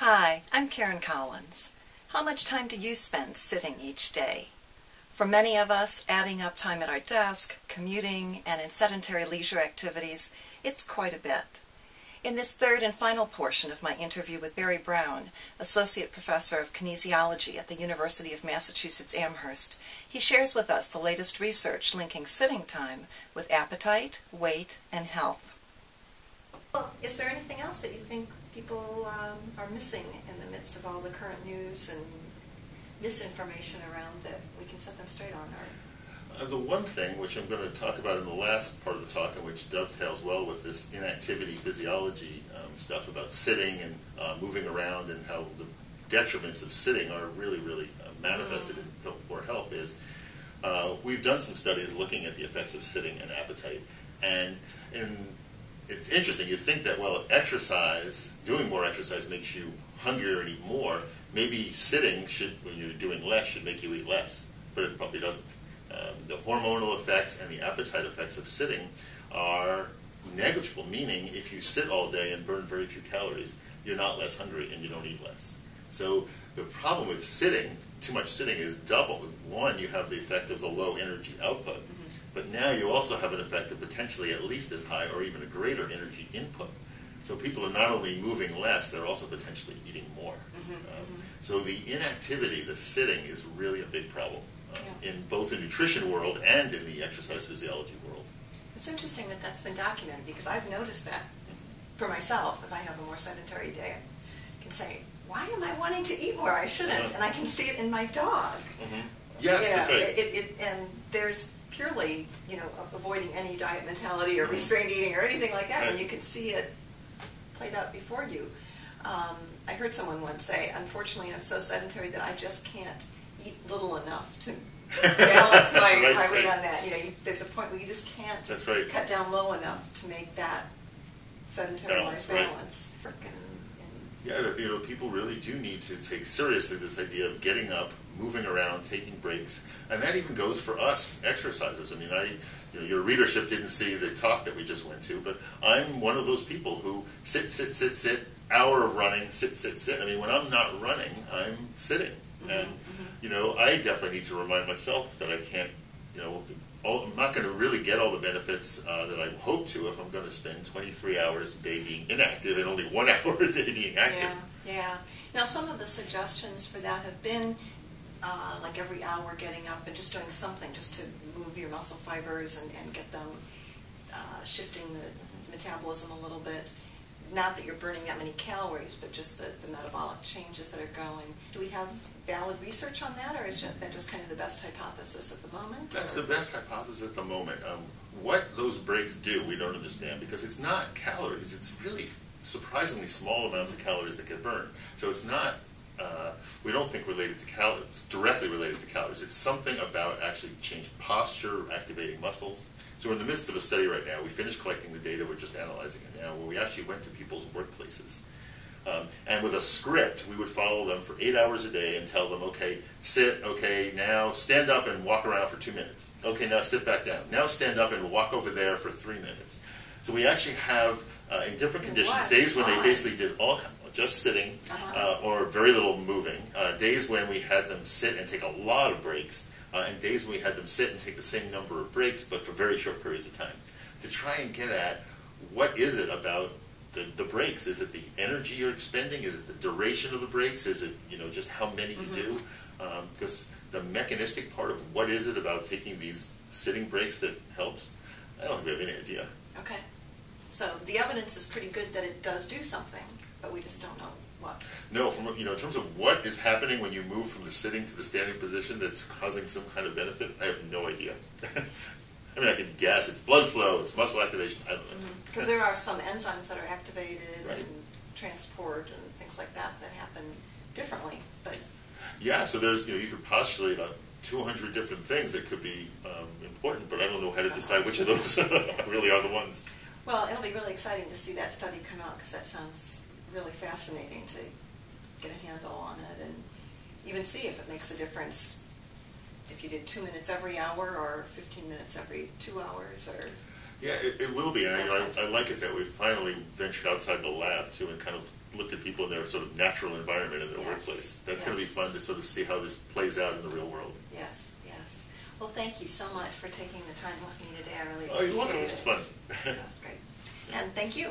Hi, I'm Karen Collins. How much time do you spend sitting each day? For many of us, adding up time at our desk, commuting, and in sedentary leisure activities, it's quite a bit. In this third and final portion of my interview with Barry Braun, Associate Professor of Kinesiology at the University of Massachusetts Amherst, he shares with us the latest research linking sitting time with appetite, weight, and health. Well, is there anything else that you think people are missing in the midst of all the current news and misinformation around that we can set them straight on? The one thing, which I'm going to talk about in the last part of the talk, and which dovetails well with this inactivity physiology stuff about sitting and moving around and how the detriments of sitting are really manifested in poor health, is we've done some studies looking at the effects of sitting and appetite. And it's interesting. You think that, well, exercise, doing more exercise makes you hungrier and eat more. Maybe sitting should, when you're doing less, should make you eat less, but it probably doesn't. The hormonal effects and the appetite effects of sitting are negligible, meaning if you sit all day and burn very few calories, you're not less hungry and you don't eat less. So the problem with sitting, too much sitting, is double. One, you have the effect of the low energy output, but now you also have an effect of potentially at least as high or even a greater energy input. So people are not only moving less, they're also potentially eating more. So the inactivity, the sitting, is really a big problem in both the nutrition world and in the exercise physiology world. It's interesting that that's been documented, because I've noticed that for myself. If I have a more sedentary day, I can say, why am I wanting to eat more? I shouldn't. And I can see it in my dog. Yes, that's right. And there's purely, avoiding any diet mentality or restrained eating or anything like that, and you can see it played out before you. I heard someone once say, unfortunately, I'm so sedentary that I just can't eat little enough to balance my weight on that. There's a point where you just can't cut down low enough to make that sedentary life balance. Yeah, people really do need to take seriously this idea of getting up, moving around, taking breaks, and that even goes for us exercisers. I mean, your readership didn't see the talk that we just went to, but I'm one of those people who sit, hour of running, sit. I mean, when I'm not running, I'm sitting, and I definitely need to remind myself that I can't, I'm not going to really get all the benefits that I hope to if I'm going to spend 23 hours a day being inactive and only 1 hour a day being active. Yeah. Now, some of the suggestions for that have been like every hour getting up and just doing something just to move your muscle fibers and get them shifting the metabolism a little bit. Not that you're burning that many calories, but just the metabolic changes that are going. Do we have valid research on that, or is that just kind of the best hypothesis at the moment? That's the best hypothesis at the moment. What those breaks do, we don't understand, because it's not calories. It's really surprisingly small amounts of calories that get burned. So it's not, we don't think related to calories, directly related to calories. It's something about actually changing posture, activating muscles. So we're in the midst of a study right now. We finished collecting the data, we're just analyzing it now, where we actually went to people's workplaces. And with a script, we would follow them for 8 hours a day and tell them, okay, sit, okay, now stand up and walk around for 2 minutes. Okay, now sit back down. Now stand up and walk over there for 3 minutes. So we actually have, in different conditions, days when they basically did just sitting or very little moving, days when we had them sit and take a lot of breaks, and days when we had them sit and take the same number of breaks, but for very short periods of time, to try and get at what is it about the breaks. Is it the energy you're expending? Is it the duration of the breaks? Is it just how many you do? Because the mechanistic part of what is it about taking these sitting breaks that helps, I don't think we have any idea. Okay. So the evidence is pretty good that it does do something, but we just don't know what. No, from in terms of what is happening when you move from the sitting to the standing position that's causing some kind of benefit, I have no idea. I mean, I can guess. It's blood flow, it's muscle activation, I don't know. Because there are some enzymes that are activated and transport and things like that happen differently. But yeah, so there's, you could postulate about 200 different things that could be important, but I don't know how to decide which of those really are the ones. Well, it'll be really exciting to see that study come out, because that sounds really fascinating to get a handle on it and even see if it makes a difference if you did 2 minutes every hour or 15 minutes every 2 hours. Or yeah, it will be. And I like it that we finally ventured outside the lab too and kind of look at people in their sort of natural environment in their workplace. That's going to be fun to sort of see how this plays out in the real world. Yes, yes. Well, thank you so much for taking the time with me today. I really Oh, you're welcome. appreciate This is fun. That's great. And thank you.